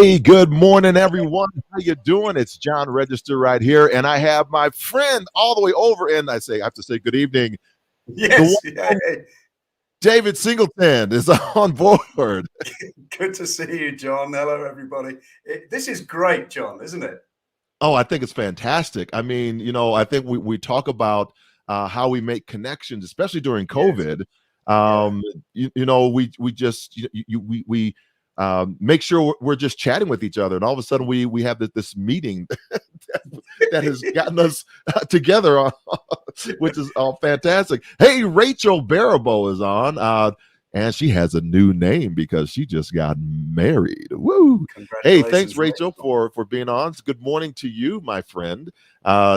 Hey, good morning, everyone. How you doing? It's John Register right here, and I have my friend all the way over, and I have to say good evening. The Yes, yeah. one David Singleton is on board. Good to see you, John. Hello, everybody. This is great, John, isn't it? Oh, I think it's fantastic. I mean, I think we talk about how we make connections, especially during Yes. COVID. Yeah. We just we make sure we're just chatting with each other, and all of a sudden we have this meeting that has gotten us together, which is all fantastic. Hey, Rachel Barabo is on. And she has a new name because she just got married. Woo! Hey, thanks, Congratulations, Rachel, Rachel. for being on. Good morning to you, my friend.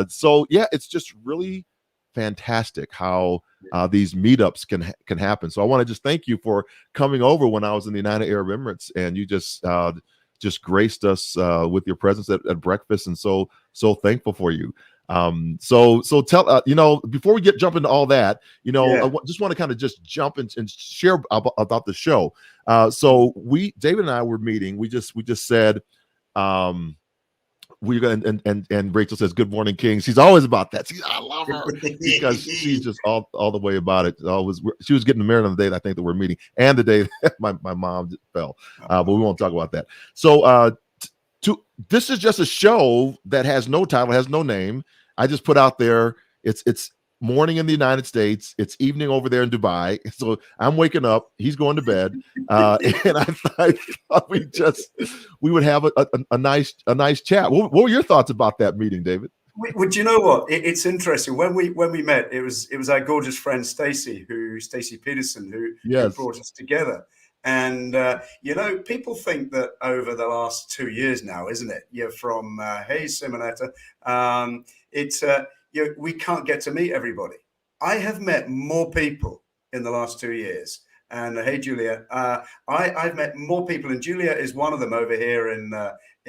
So yeah, it's just really fantastic how these meetups can happen. So I want to just thank you for coming over when I was in the United Arab Emirates, and you just graced us with your presence at breakfast, and so thankful for you. So tell before we jump into all that, Yeah. just want to kind of just jump and share about the show. So David and I were meeting. We just said we're gonna and Rachel says good morning, King. She's always about that. I love her because she's just all the way about it. She was getting married on the day that I think that we're meeting, and the day that my mom fell. But we won't talk about that. So this is just a show that has no title, has no name. I just put out there. It's morning in the United States. It's evening over there in Dubai. So I'm waking up. He's going to bed, and I thought we would have a nice chat. What were your thoughts about that meeting, David? Would you know what? It's interesting. When we met, it was our gorgeous friend Stacey Pederson who brought us together. And people think that over the last 2 years now, isn't it? You're from hey Simonetta, we can't get to meet everybody. I have met more people in the last 2 years. And hey Julia, I've met more people, and Julia is one of them over here in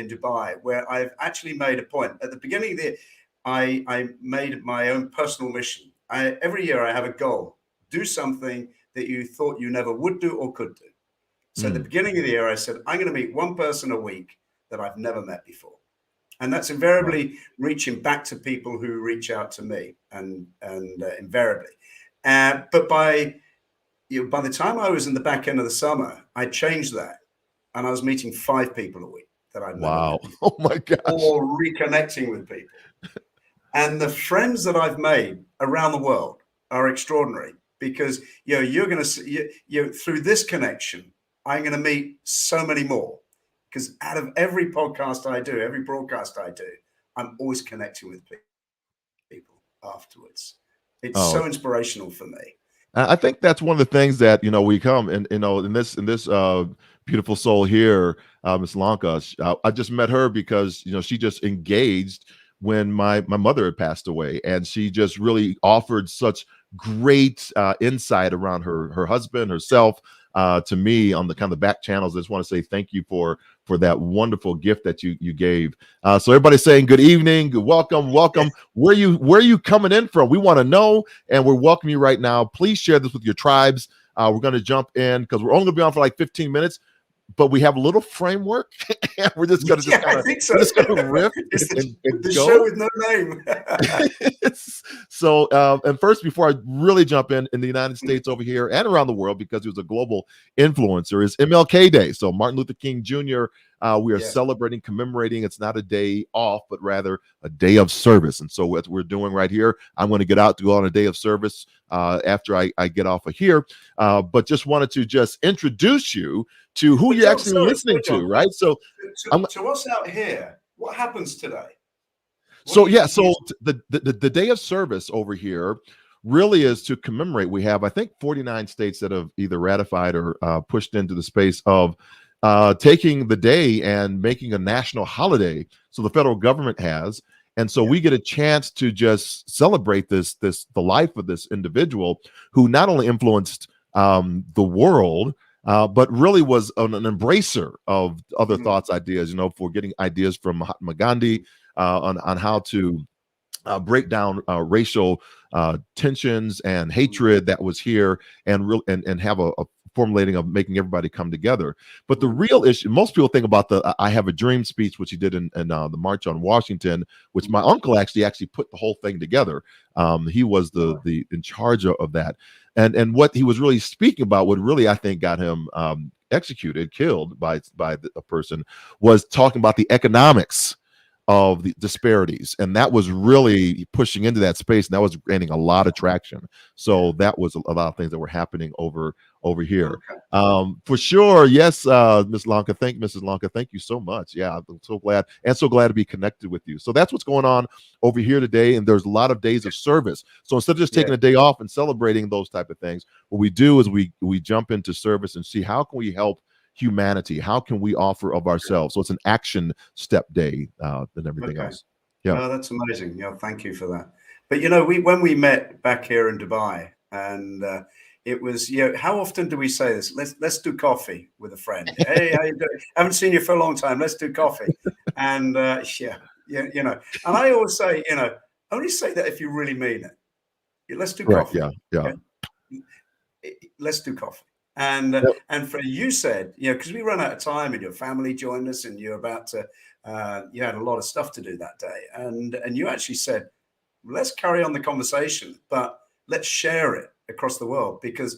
Dubai, where I've actually made a point at the beginning of the year. I made my own personal mission. Every year I have a goal: do something that you thought you never would do or could do. So at the beginning of the year, I said, I'm going to meet one person a week that I've never met before. And that's invariably reaching back to people who reach out to me, and invariably. But by the time I was in the back end of the summer, I changed that, and I was meeting 5 people a week that I'd never met before. Oh my gosh. Or reconnecting with people. And the friends that I've made around the world are extraordinary, because you're going to see through this connection, I'm going to meet so many more, because out of every podcast I do, every broadcast I do, I'm always connecting with people afterwards. It's so inspirational for me. I think that's one of the things that we come and in this beautiful soul here, Miss Lanka. I just met her because she just engaged when my mother had passed away, and she just really offered such great insight around her husband, herself, to me on the kind of back channels. I just want to say thank you for that wonderful gift that you gave. So everybody's saying good evening, welcome. Where are you coming in from? We want to know, and we're welcoming you right now. Please share this with your tribes. We're going to jump in because we're only going to be on for like 15 minutes. But we have a little framework, and we're just going to riff and the go. Show with no name. So, and first, before I really jump in the United States over here and around the world, because he was a global influencer, is MLK Day. So Martin Luther King Jr., we are celebrating, commemorating. It's not a day off, but rather a day of service. And so what we're doing right here, I'm going to get out to go on a day of service after I get off of here. But just wanted to just introduce you to who you're actually listening to, right? So to us out here, what happens today? So the day of service over here really is to commemorate. We have, I think, 49 states that have either ratified or pushed into the space of taking the day and making a national holiday. So the federal government has. And so we get a chance to just celebrate the life of this individual who not only influenced the world, but really was an embracer of other thoughts, ideas, for getting ideas from Mahatma Gandhi on how to break down racial tensions and hatred that was here, and have a formulating of making everybody come together. But the real issue, most people think about the "I Have a Dream" speech, which he did in the March on Washington, which my uncle actually put the whole thing together. He was the in charge of that, and what he was really speaking about, what really I think got him killed by a person, was talking about the economics of the disparities, and that was really pushing into that space, and that was gaining a lot of traction. So that was a lot of things that were happening over here. For sure. Yes, Mrs. Lanka, thank you so much. Yeah, I'm so glad to be connected with you. So that's what's going on over here today, and there's a lot of days of service. So instead of just taking a day off and celebrating those type of things, what we do is we jump into service and see how can we help humanity, how can we offer of ourselves. So it's an action step day than everything else. Yeah. Oh, that's amazing. Yeah, thank you for that. But when we met back here in Dubai, and it was, how often do we say this? Let's do coffee with a friend. Hey, how you doing? Haven't seen you for a long time. Let's do coffee. And and I always say, only say that if you really mean it. Let's do coffee. Yeah. Okay? Let's do coffee. And and for you said, because we ran out of time and your family joined us and you're about to, you had a lot of stuff to do that day. And you actually said, let's carry on the conversation, but let's share it across the world, because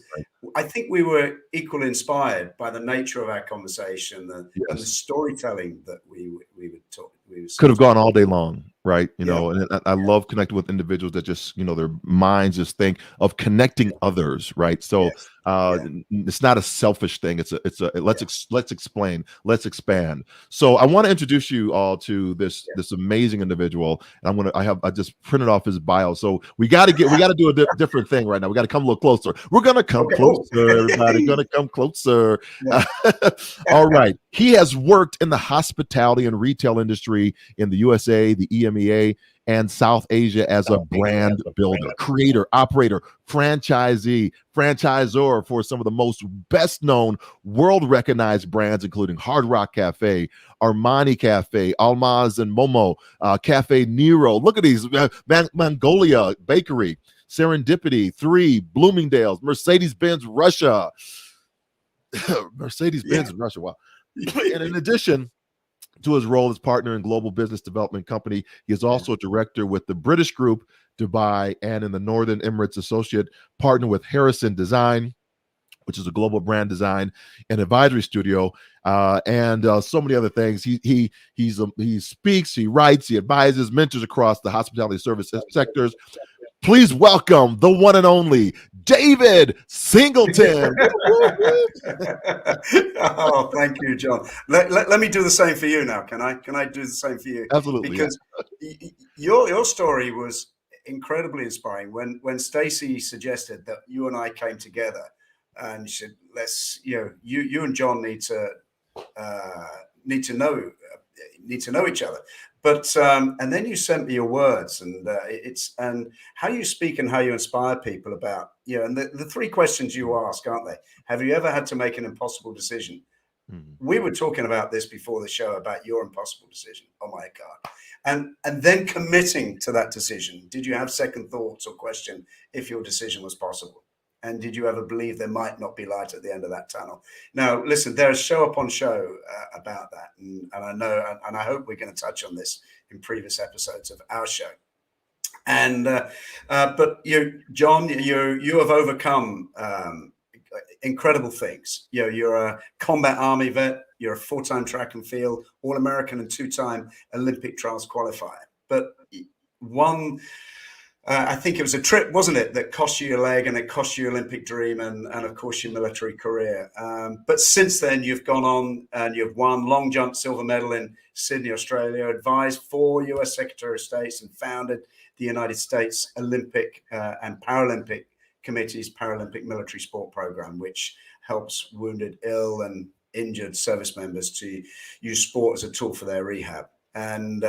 I think we were equally inspired by the nature of our conversation and the storytelling that we would talk. Could have gone all day long, right? And I love connecting with individuals that just, their minds just think of connecting others, right? So it's not a selfish thing. It's a let's explain, let's expand. So I want to introduce you all to this amazing individual, and I just printed off his bio. So we got to do a different thing right now. We got to come a little closer. We're gonna come closer, everybody. Gonna come closer. All right. He has worked in the hospitality and retail industry in the USA, the EMEA, and South Asia as a brand builder, creator, operator, franchisor for some of the most best-known, world-recognized brands, including Hard Rock Cafe, Armani Cafe, Almaz and Momo, Cafe Nero. Look at these, Mongolia Bakery, Serendipity, 3, Bloomingdale's, Mercedes-Benz Russia. Mercedes-Benz in Russia, wow. And in addition to his role as partner in global business development company, he is also a director with the British Group Dubai, and in the Northern Emirates, associate partner with Harrison Design, which is a global brand design and advisory studio, and so many other things. He speaks, he writes, he advises, mentors across the hospitality service sectors. Please welcome the one and only David Singleton. Oh, thank you, John. Let me do the same for you now. Can I do the same for you? Absolutely. Because your story was incredibly inspiring. When Stacey suggested that you and I came together, and she said, "Let's, you and John need to know each other." But and then you sent me your words, and and how you speak and how you inspire people about, and the 3 questions you ask, aren't they? Have you ever had to make an impossible decision? Mm-hmm. We were talking about this before the show about your impossible decision. Oh my God. And then committing to that decision. Did you have second thoughts or question if your decision was possible? And did you ever believe there might not be light at the end of that tunnel? Now, listen, there's show upon show about that. And I know, and I hope we're going to touch on this in previous episodes of our show. And, but John, you have overcome incredible things. You're a combat army vet. You're a 4-time track and field All-American and 2-time Olympic trials qualifier. But I think it was a trip, wasn't it, that cost you your leg, and it cost you your Olympic dream and of course your military career. But since then, you've gone on and you've won long jump silver medal in Sydney, Australia, advised 4 US Secretary of States, and founded the United States Olympic and Paralympic Committee's Paralympic Military Sport Program, which helps wounded, ill and injured service members to use sport as a tool for their rehab. And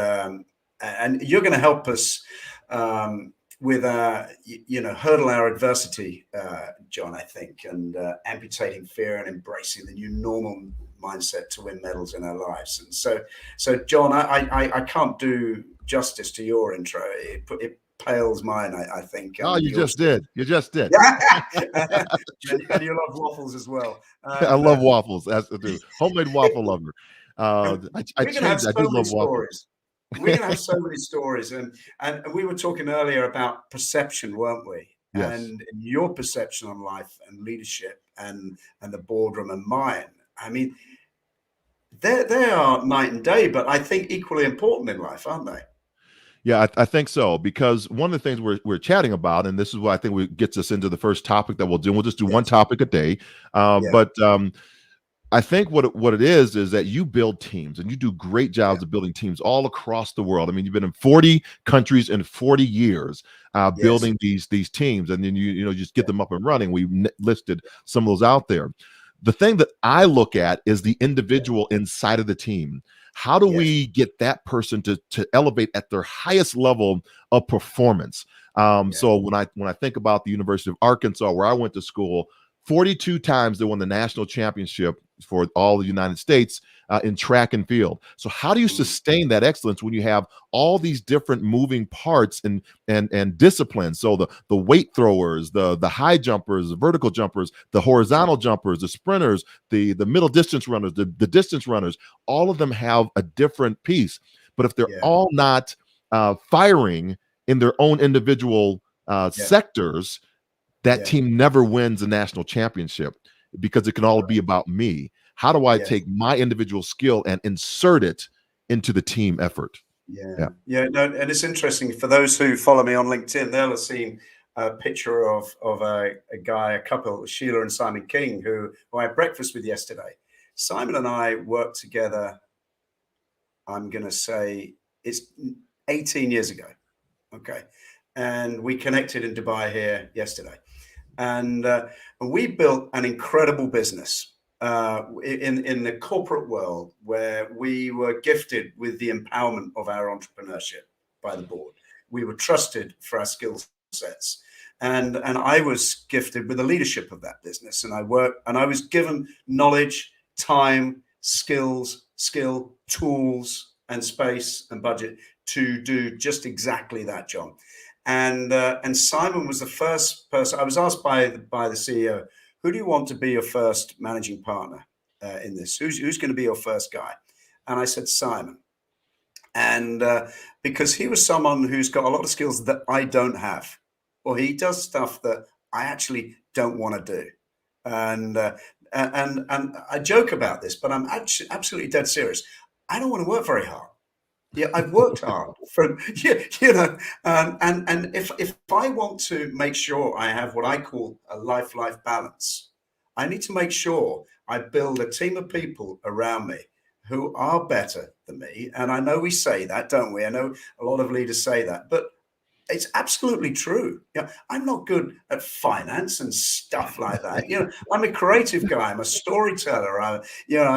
you're going to help us with hurdle our adversity, John, I think, and amputating fear and embracing the new normal mindset to win medals in our lives. And so John, I can't do justice to your intro. pales mine, I think. Oh, you Yours just did. You just did. and you love waffles as well. I And love waffles. That's the dude. Homemade waffle lover. and I we're going to have changed. I so do many love waffles. stories. We're going to have so many stories, and we were talking earlier about perception, weren't we? Yes. And your perception on life and leadership and the boardroom and mine. I mean, they are night and day, but I think equally important in life, aren't they? Yeah, I think so, because one of the things we're chatting about, and this is what I think gets us into the first topic that we'll do. We'll just do one Yes. topic a day, Yeah. but I think what it is that you build teams, and you do great Yeah. jobs of building teams all across the world. I mean, you've been in 40 countries in 40 years, Yes. building these teams, and then you just get them up and running. We listed some of those out there. The thing that I look at is the Yeah. individual inside of the team. How do Yes. we get that person to elevate at their highest level of performance? Yeah. So when I think about the University of Arkansas, where I went to school, 42 times they won the national championship for all the United States in track and field. So how do you Mm. sustain that excellence when you have all these different moving parts and disciplines? So the weight throwers, the high jumpers, the vertical jumpers, the Yeah. horizontal jumpers, the sprinters, the middle distance runners, the distance runners, all of them have a different piece. But if they're Yeah. all not firing in their own individual Yeah. sectors, that Yeah. team never wins a national championship, because it can all be Correct. about me. How do I Yes. take my individual skill and insert it into the team effort? Yeah. Yeah. Yeah. No, and it's interesting for those who follow me on LinkedIn, they'll have seen a picture of a guy, a couple, Sheila and Simon King, who I had breakfast with yesterday. Simon and I worked together, I'm going to say it's 18 years ago. Okay. And we connected in Dubai here yesterday. And we built an incredible business in the corporate world, where we were gifted with the empowerment of our entrepreneurship by the board. We were trusted for our skill sets, and I was gifted with the leadership of that business. And I was given knowledge, time, skill, tools, and space and budget to do just exactly that, John. And Simon was the first person. I was asked by the CEO, "Who do you want to be your first managing partner in this? Who's going to be your first guy?" And I said Simon, and because he was someone who's got a lot of skills that I don't have, or he does stuff that I actually don't want to do, and and I joke about this, but I'm actually absolutely dead serious. I don't want to work very hard. Yeah, I've worked hard for and if I want to make sure I have what I call a life balance, I need to make sure I build a team of people around me who are better than me. And I know we say that, don't we? I know a lot of leaders say that, but it's absolutely true. Yeah, I'm not good at finance and stuff like that. I'm a creative guy. I'm a storyteller. I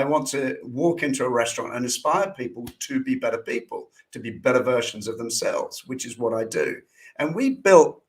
want to walk into a restaurant and inspire people to be better people, to be better versions of themselves, which is what I do. And we built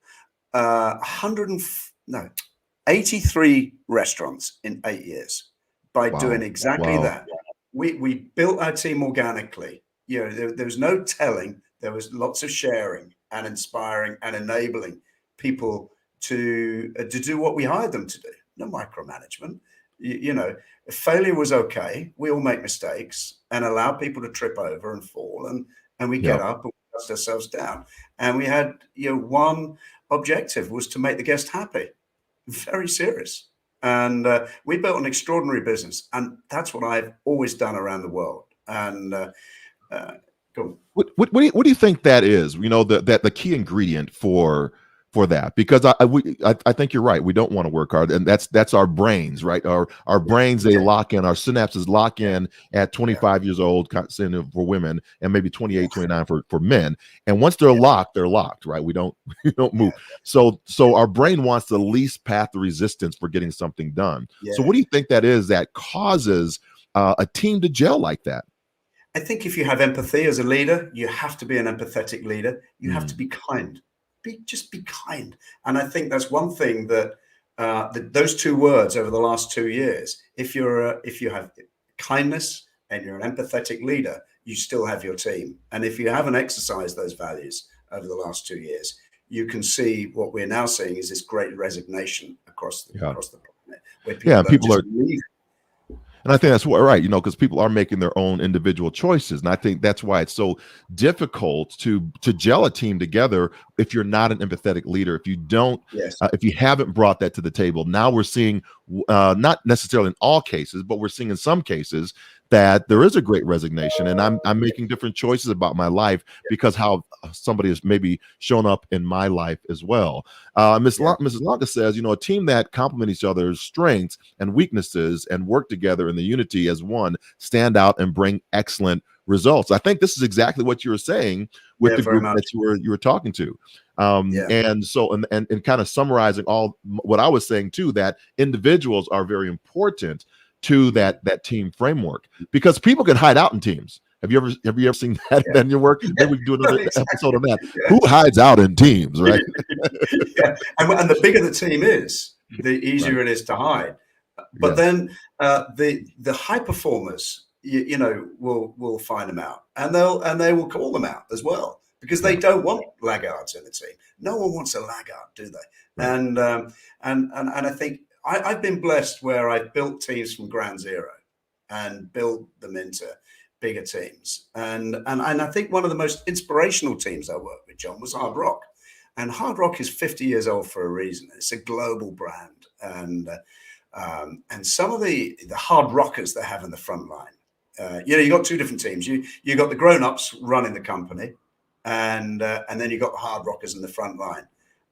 83 restaurants in 8 years by doing Wow. exactly Wow. that. We built our team organically. There was no telling. There was lots of sharing and inspiring and enabling people to do what we hired them to do. No micromanagement. If failure was okay. We all make mistakes and allow people to trip over and fall, and we Yeah. get up and we dust ourselves down. And we had one objective was to make the guest happy. Very serious. And we built an extraordinary business, and that's what I've always done around the world. And go on. What do you think that is? That the key ingredient for that, because I think you're right. We don't want to work hard, and that's our brains, right? Our Yeah, brains, they lock in, our synapses lock yeah, in at yeah, 25 years old, for women, and maybe yeah, 28, 29 for men. And once they're yeah, locked, they're locked, right? We don't we don't yeah, move. So our brain wants the least path of resistance for getting something done. So yeah. what do you think that is that causes a team to gel like that? I think if you have empathy as a leader, you have to be an empathetic leader. You have to Mm, be kind. Just be kind. And I think that's one thing that those two words over the last 2 years. If you have kindness and you're an empathetic leader, you still have your team. And if you haven't exercised those values over the last 2 years, you can see what we're now seeing is this great resignation across the planet, where people are people just are. leaving. And I think that's right, because people are making their own individual choices, and I think that's why it's so difficult to gel a team together if you're not an empathetic leader. If you don't, Yes. if you haven't brought that to the table. Now we're seeing, not necessarily in all cases, but we're seeing in some cases that there is a great resignation, and I'm making different choices about my life because how somebody has maybe shown up in my life as well. Mrs. Lanka says, a team that complement each other's strengths and weaknesses and work together in the unity as one stand out and bring excellent results. I think this is exactly what you were saying with the group that you were talking to. And so, and kind of summarizing all what I was saying too, that individuals are very important to that team framework, because people can hide out in teams. Have you ever seen that in your work? Maybe we can do another episode of that. Who hides out in teams, right? And the bigger the team is, the easier it is to hide. But then the high performers, will find them out, and they will call them out as well, because they don't want laggards in the team. No one wants a laggard, do they? Right. And I think I've been blessed where I've built teams from ground zero and built them into bigger teams. And I think one of the most inspirational teams I worked with, John, was Hard Rock. And Hard Rock is 50 years old for a reason. It's a global brand. And some of the hard rockers they have in the front line, you got two different teams. You got the grown-ups running the company, and then you got the hard rockers in the front line.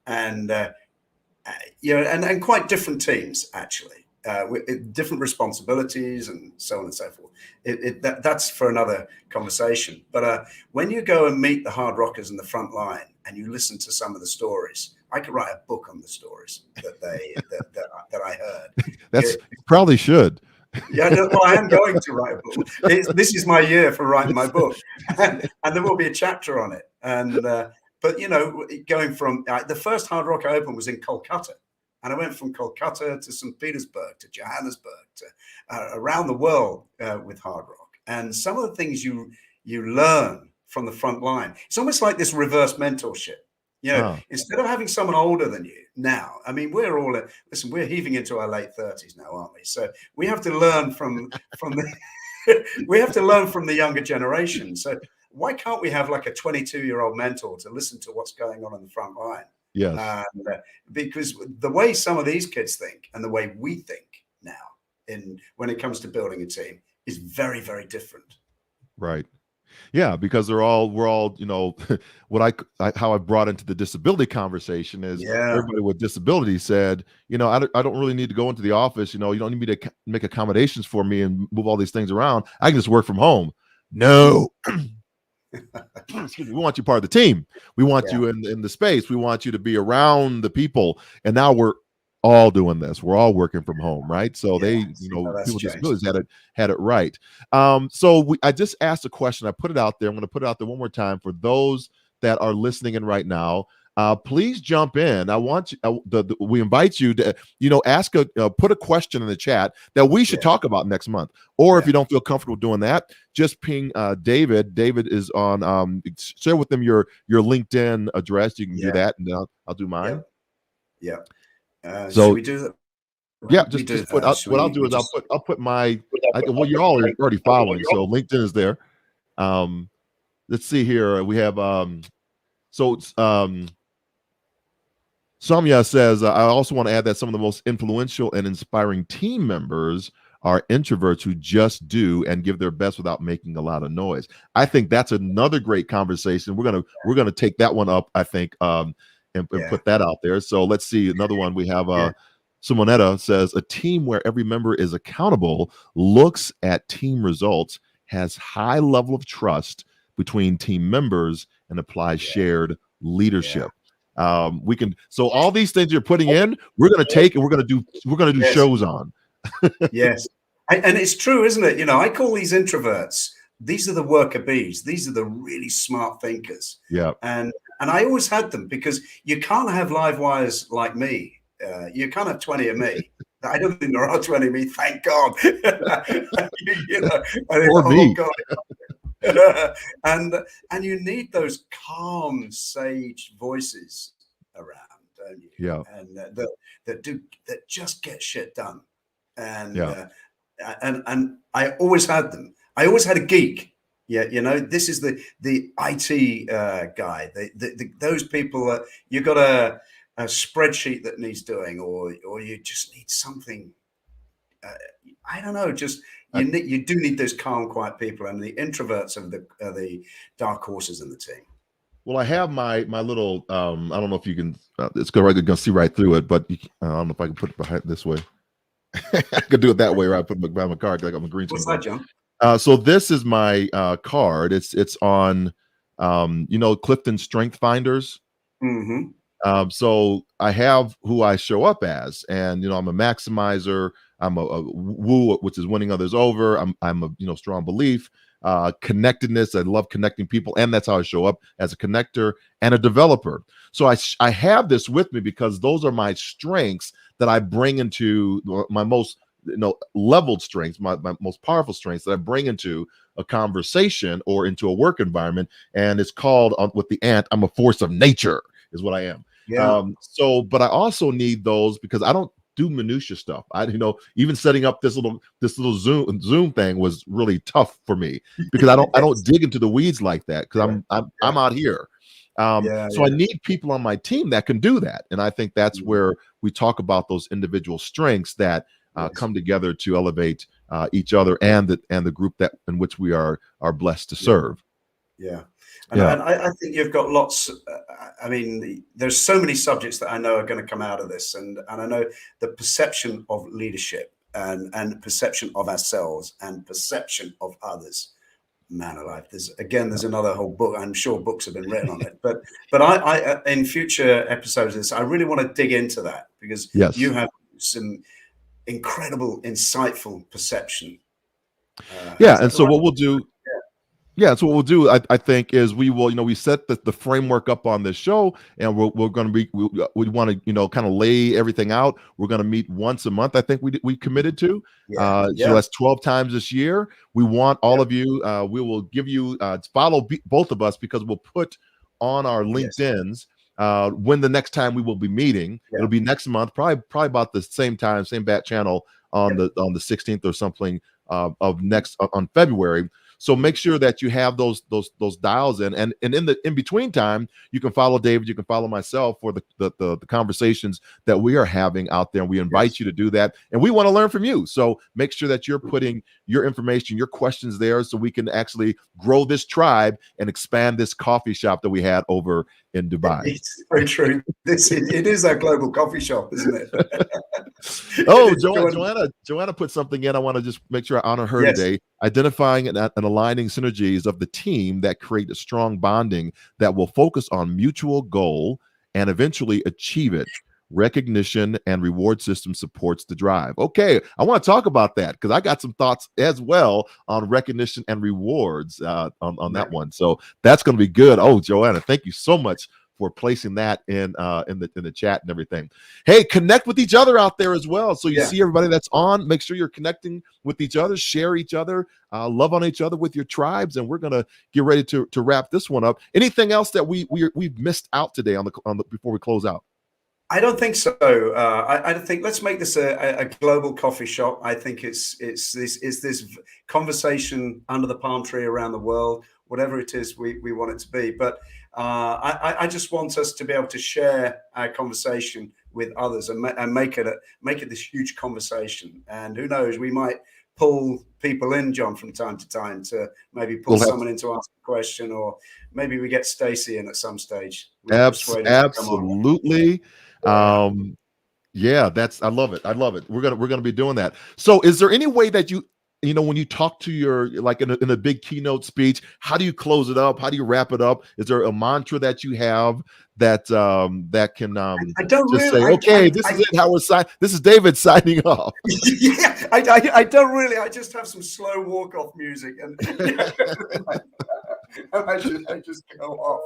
And and quite different teams, actually, with different responsibilities and so on and so forth. That's for another conversation. But when you go and meet the hard rockers in the front line and you listen to some of the stories, I could write a book on the stories that that I heard. That's probably should. Yeah, well, I am going to write a book. This is my year for writing my book, and there will be a chapter on it. And but going from the first Hard Rock I opened was in Kolkata, and I went from Kolkata to St. Petersburg to Johannesburg to around the world with Hard Rock. And some of the things you learn from the front line, it's almost like this reverse mentorship. Instead of having someone older than you now, I mean, we're heaving into our late 30s now, aren't we? So we have to learn from the we have to learn from the younger generation. So why can't we have like a 22-year-old mentor to listen to what's going on in the front line? Yes. Because the way some of these kids think and the way we think now when it comes to building a team is very, very different. Right. Yeah, because we're all, what how I brought into the disability conversation is everybody with disabilities said, I don't really need to go into the office. You don't need me to make accommodations for me and move all these things around. I can just work from home. No. Excuse me, we want you part of the team. We want you in the space. We want you to be around the people. And now we're all doing this. We're all working from home, right? So people with disabilities had it right. So I just asked a question. I put it out there. I'm going to put it out there one more time for those that are listening in right now. Please jump in. I want you. We invite you to, ask put a question in the chat that we should talk about next month. Or if you don't feel comfortable doing that, just ping David. David is on. Share with them your LinkedIn address. You can do that, and I'll do mine. Yeah. So we do that. Yeah, just put. What I'll do is I'll put my. Well, you're already following, so LinkedIn is there. Let's see here. We have. Samya says, I also want to add that some of the most influential and inspiring team members are introverts who just do and give their best without making a lot of noise. I think that's another great conversation. We're gonna take that one up, I think, and put that out there. So let's see another one. We have Simonetta says, a team where every member is accountable, looks at team results, has high level of trust between team members, and applies shared leadership. We can, so all these things you're putting in, we're going to take and we're going to do shows on. Yes. And it's true, isn't it? I call these introverts, these are the worker bees. These are the really smart thinkers. Yeah. And I always had them, because you can't have live wires like me. You can't have 20 of me. I don't think there are 20 of me, thank God. Or me. God. and you need those calm sage voices around, don't you? Yeah. And that just get shit done. And Yeah. and I always had them. I always had a geek. Yeah, you know, this is the IT guy. Those people that you got a spreadsheet that needs doing, or you just need something. I don't know. Just you do need those calm, quiet people, and the introverts of the dark horses in the team. Well, I have my little. I don't know if you can. It's go right. You're gonna see right through it, but I don't know if I can put it behind this way. I could do it that way, right? I put it behind my card like I'm a green screen. What's that, John? So this is my card. It's on, Clifton Strength Finders. Mm-hmm. So I have who I show up as, and I'm a maximizer. I'm a woo, which is winning others over. I'm a strong belief, connectedness. I love connecting people, and that's how I show up as a connector and a developer. So I have this with me because those are my strengths that I bring into my most leveled strengths, my most powerful strengths that I bring into a conversation or into a work environment. And it's called with the ant, I'm a force of nature is what I am. Yeah. But I also need those because I don't do minutia stuff. Even setting up this little Zoom thing was really tough for me because I don't dig into the weeds like that because I'm out here. So I need people on my team that can do that. And I think that's where we talk about those individual strengths that come together to elevate each other and the group that in which we are blessed to serve. Yeah. And I think you've got lots. I mean, there's so many subjects that I know are going to come out of this, and I know the perception of leadership and perception of ourselves and perception of others. Man alive, there's another whole book. I'm sure books have been written on it, but I in future episodes of this, I really want to dig into that because you have some incredible, insightful perception. And so what we'll do. Yeah, so what we'll do, I think, is we will, we set the framework up on this show, and we're going to we want to, kind of lay everything out. We're going to meet once a month. I think we committed to. So that's 12 times this year. We want all of you. We will give you follow both of us because we'll put on our LinkedIns when the next time we will be meeting. It'll be next month, probably about the same time, same bat channel on the 16th or something of next on February. So make sure that you have those dials in, and in between time, you can follow David, you can follow myself for the conversations that we are having out there. And we invite you to do that, and we want to learn from you. So make sure that you're putting your information, your questions there, so we can actually grow this tribe and expand this coffee shop that we had over in Dubai. It's very true. It is a global coffee shop, isn't it? Oh, Joanna put something in. I want to just make sure I honor her today. Identifying and aligning synergies of the team that create a strong bonding that will focus on mutual goal and eventually achieve it. Recognition and reward system supports the drive. Okay, I want to talk about that because I got some thoughts as well on recognition and rewards on that one. So that's going to be good. Oh, Joanna, thank you so much for placing that in the chat and everything. Hey, connect with each other out there as well. So you see everybody that's on. Make sure you're connecting with each other, share each other, love on each other with your tribes, and we're gonna get ready to wrap this one up. Anything else that we've missed out today on the before we close out? I don't think so. I think let's make this a global coffee shop. I think it's this conversation under the palm tree around the world, whatever it is we want it to be. But I just want us to be able to share our conversation with others and make it this huge conversation. And who knows, we might pull people in, John, from time to time to maybe pull someone in to ask a question, or maybe we get Stacey in at some stage. Absolutely. I love it. We're gonna be doing that. So is there any way that when you talk to your, like in a big keynote speech, how do you close it up? How do you wrap it up? Is there a mantra that you have that can I don't just really, say, okay, this is it, how we're signing. This is David signing off. Yeah, I don't really. I just have some slow walk off music, and I just go off.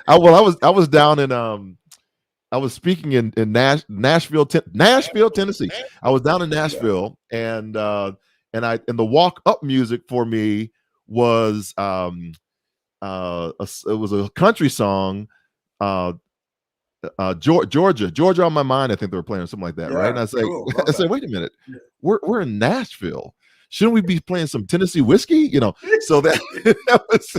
I was down in I was speaking in Nashville, Tennessee. I was down in Nashville, and the walk up music for me was it was a country song. Georgia on my mind. I think they were playing or something like that, right? And Yeah, I say, cool. Love that. wait a minute, Yeah. we're in Nashville. Shouldn't we be playing some Tennessee whiskey? You know, so that, that was.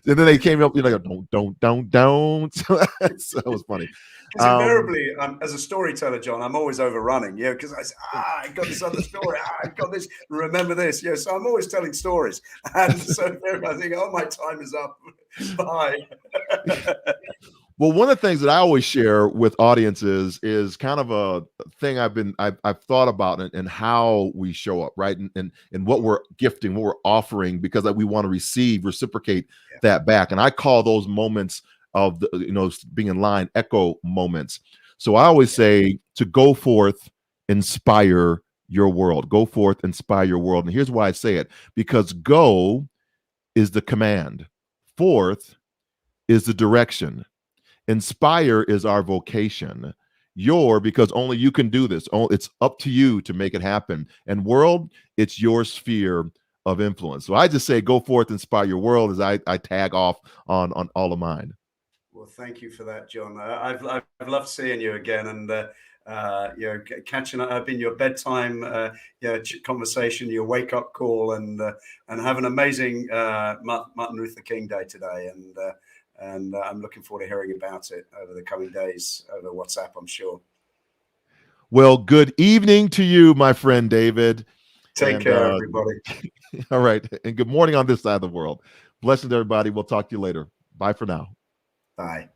And then they came up, you know, like, don't. So that was funny. Because invariably, as a storyteller, John, I'm always overrunning, because I say, I got this other story, I got this, remember this, so I'm always telling stories, and so I think, oh, my time is up, bye. Well, one of the things that I always share with audiences is kind of a thing I've thought about, and how we show up, right? And what we're gifting, what we're offering, because we want to reciprocate that back. And I call those moments of being in line echo moments. So I always say to go forth, inspire your world. Go forth, inspire your world. And here's why I say it: because go is the command, forth is the direction, inspire is our vocation. Because only you can do this. It's up to you to make it happen. And world, it's your sphere of influence. So I just say, go forth, inspire your world, as I tag off on all of mine. Well, thank you for that, John. I've loved seeing you again, and catching up in your bedtime, conversation, your wake up call, and have an amazing Martin Luther King Day today, and I'm looking forward to hearing about it over the coming days over WhatsApp, I'm sure. Well, good evening to you, my friend David. Take care, everybody. All right, and good morning on this side of the world. Blessings, everybody. We'll talk to you later. Bye for now. Bye.